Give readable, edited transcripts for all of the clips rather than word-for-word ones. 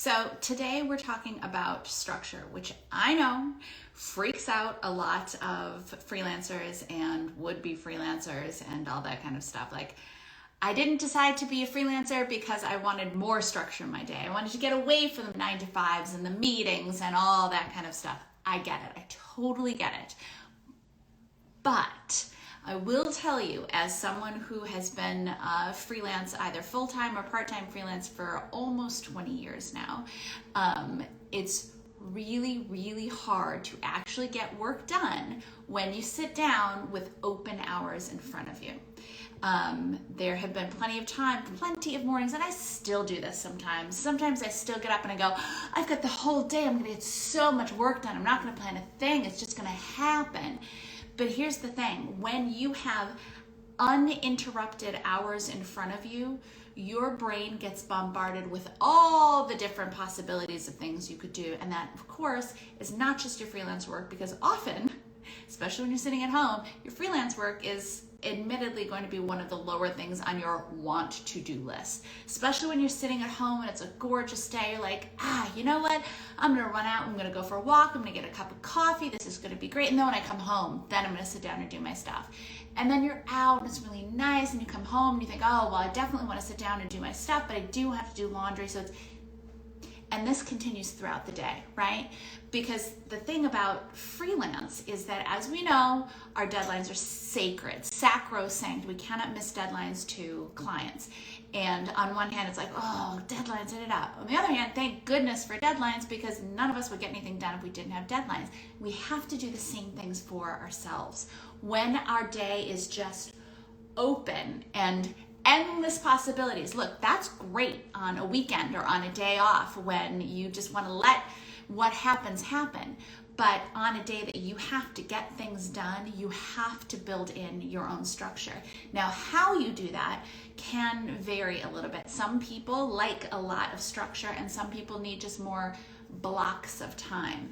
So today we're talking about structure, which I know freaks out a lot of freelancers and would-be freelancers and all that kind of stuff. Like, I didn't decide to be a freelancer because I wanted more structure in my day. I wanted to get away from the 9-to-5s and the meetings and all that kind of stuff. I get it. I totally get it. But I will tell you, as someone who has been freelance, either full-time or part-time freelance for almost 20 years now, it's really, really hard to actually get work done when you sit down with open hours in front of you. There have been plenty of mornings, and I still do this sometimes. Sometimes I still get up and I go, I've got the whole day, I'm gonna get so much work done, I'm not gonna plan a thing, it's just gonna happen. But here's the thing, when you have uninterrupted hours in front of you, your brain gets bombarded with all the different possibilities of things you could do. And that, of course, is not just your freelance work, because often, especially when you're sitting at home, your freelance work is admittedly going to be one of the lower things on your want to do list. Especially when you're sitting at home and it's a gorgeous day, you're like, you know what? I'm gonna run out, I'm gonna go for a walk, I'm gonna get a cup of coffee, this is gonna be great. And then when I come home, then I'm gonna sit down and do my stuff. And then you're out and it's really nice, and you come home and you think, oh, well, I definitely wanna sit down and do my stuff, but I do have to do laundry, and this continues throughout the day, right? Because the thing about freelance is that, as we know, our deadlines are sacred, sacrosanct. We cannot miss deadlines to clients. And on one hand, it's like, oh, deadlines, On the other hand, thank goodness for deadlines, because none of us would get anything done if we didn't have deadlines. We have to do the same things for ourselves. When our day is just open and endless possibilities. Look, that's great on a weekend or on a day off when you just want to let what happens happen. But on a day that you have to get things done, you have to build in your own structure. Now, how you do that can vary a little bit. Some people like a lot of structure, and some people need just more blocks of time.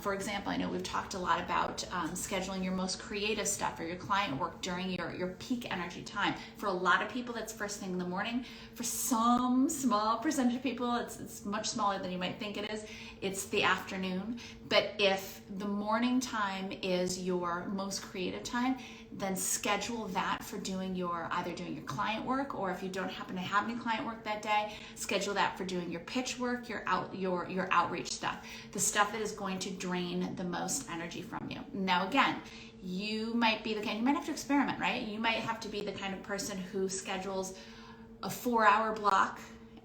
For example, I know we've talked a lot about scheduling your most creative stuff or your client work during your peak energy time. For a lot of people, that's first thing in the morning. For some small percentage of people, it's much smaller than you might think it is. It's the afternoon. But if the morning time is your most creative time, then schedule that for either doing your client work, or if you don't happen to have any client work that day, schedule that for doing your pitch work, your outreach stuff, the stuff that is going to drain the most energy from you. Now, again, you might have to experiment, right? You might have to be the kind of person who schedules a 4-hour block,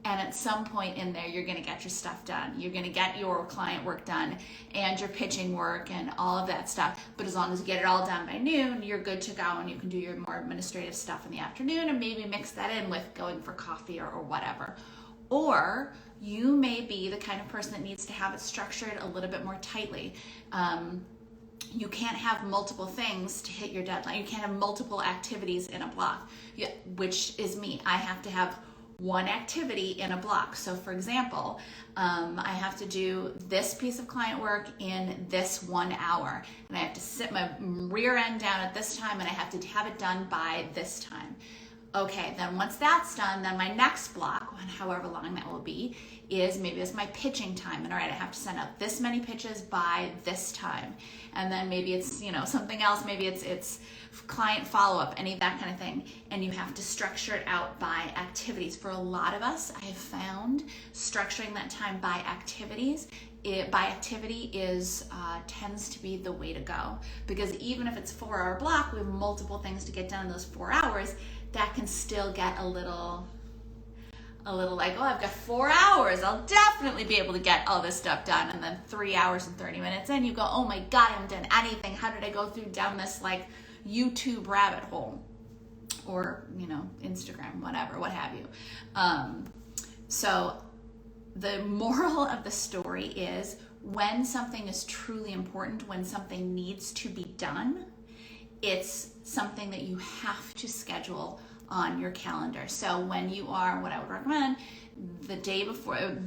and at some point in there, you're going to get your stuff done. You're going to get your client work done and your pitching work and all of that stuff. But as long as you get it all done by noon, you're good to go, and you can do your more administrative stuff in the afternoon and maybe mix that in with going for coffee or whatever. Or you may be the kind of person that needs to have it structured a little bit more tightly. You can't have multiple things to hit your deadline. You can't have multiple activities in a block, which is me. I have to have one activity in a block. So for example, I have to do this piece of client work in this 1 hour, and I have to sit my rear end down at this time, and I have to have it done by this time. Okay, then once that's done, then my next block, however long that will be, is maybe it's my pitching time. And all right, I have to send out this many pitches by this time. And then maybe it's, something else. Maybe it's client follow-up, any of that kind of thing. And you have to structure it out by activities. For a lot of us, I have found structuring that time by activities tends to be the way to go. Because even if it's a 4-hour block, we have multiple things to get done in those 4 hours. That can still get a little like, oh, I've got 4 hours, I'll definitely be able to get all this stuff done. And then 3 hours and 30 minutes in, you go, oh my God, I haven't done anything. How did I go down this like YouTube rabbit hole, or Instagram, whatever, what have you. So the moral of the story is, when something is truly important, when something needs to be done, it's something that you have to schedule on your calendar. So when you are, what I would recommend, the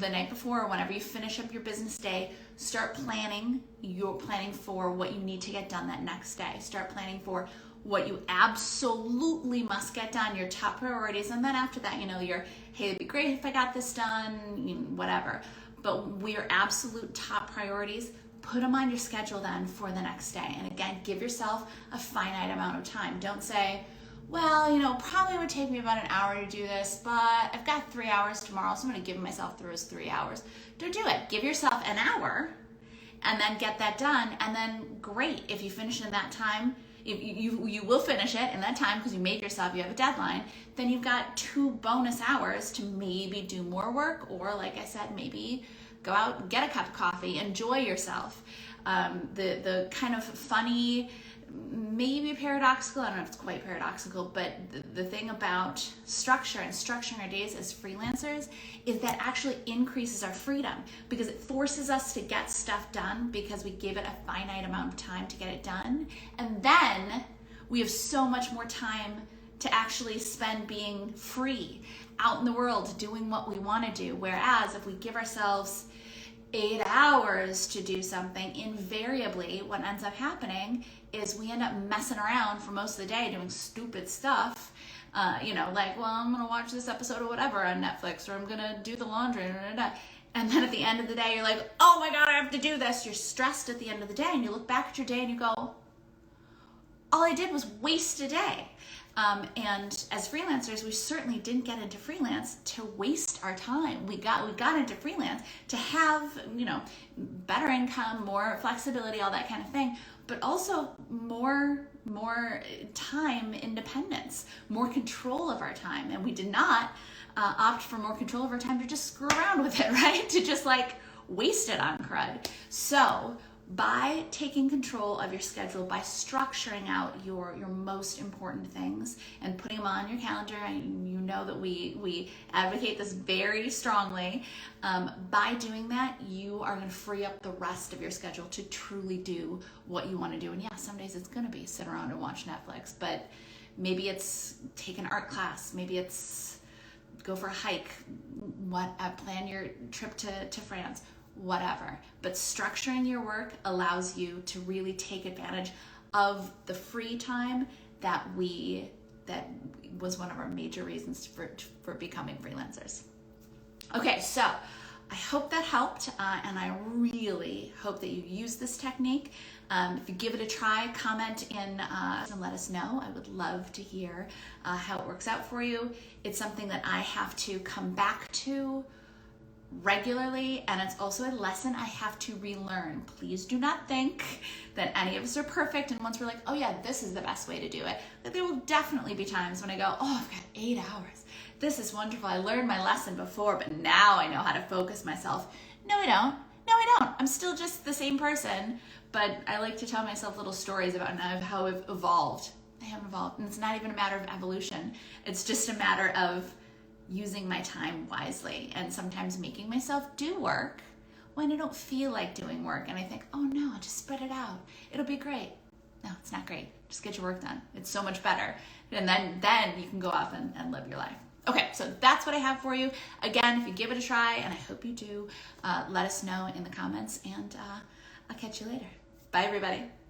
night before, or whenever you finish up your business day, start planning. You're planning for what you need to get done that next day. Start planning for what you absolutely must get done, your top priorities, and then after that, hey, it'd be great if I got this done, whatever. but your absolute top priorities, put them on your schedule then for the next day. And again, give yourself a finite amount of time. Don't say, well, probably would take me about an hour to do this, but I've got 3 hours tomorrow, so I'm going to give myself those 3 hours. Don't do it. Give yourself an hour and then get that done. And then great, if you finish in that time, if you will finish it in that time because you made yourself, you have a deadline, then you've got 2 bonus hours to maybe do more work, or like I said, maybe go out and get a cup of coffee, enjoy yourself. The kind of funny, maybe paradoxical, I don't know if it's quite paradoxical, but the thing about structure and structuring our days as freelancers is that actually increases our freedom, because it forces us to get stuff done because we give it a finite amount of time to get it done. And then we have so much more time to actually spend being free out in the world doing what we want to do. Whereas if we give ourselves 8 hours to do something, invariably what ends up happening is we end up messing around for most of the day doing stupid stuff. Like, well, I'm gonna watch this episode or whatever on Netflix, or I'm gonna do the laundry, and then at the end of the day you're like, oh my god, I have to do this. You're stressed at the end of the day, and you look back at your day and you go, all I did was waste a day. And as freelancers, we certainly didn't get into freelance to waste our time. We got into freelance to have, better income, more flexibility, all that kind of thing, but also more time independence, more control of our time. And we did not opt for more control of our time to just screw around with it, right? To just like waste it on crud. So by taking control of your schedule, by structuring out your most important things and putting them on your calendar, and you know that we advocate this very strongly, by doing that, you are going to free up the rest of your schedule to truly do what you want to do. And yeah, some days it's going to be sit around and watch Netflix, but maybe it's take an art class, maybe it's go for a hike, plan your trip to France, whatever. But structuring your work allows you to really take advantage of the free time that was one of our major reasons for becoming freelancers. Okay, so I hope that helped, and I really hope that you use this technique. If you give it a try, comment in and let us know. I would love to hear how it works out for you. It's something that I have to come back to regularly, and it's also a lesson I have to relearn. Please do not think that any of us are perfect, and once we're like, oh yeah, this is the best way to do it, that there will definitely be times when I go, oh, I've got 8 hours. This is wonderful. I learned my lesson before, but now I know how to focus myself. No, I don't. I'm still just the same person, but I like to tell myself little stories about how I've evolved. I haven't evolved, and it's not even a matter of evolution. It's just a matter of using my time wisely, and sometimes making myself do work when I don't feel like doing work, and I think, oh no, I'll just spread it out. It'll be great. No, it's not great. Just get your work done. It's so much better. And then you can go off and live your life. Okay, so that's what I have for you. Again, if you give it a try, and I hope you do, let us know in the comments, and I'll catch you later. Bye, everybody.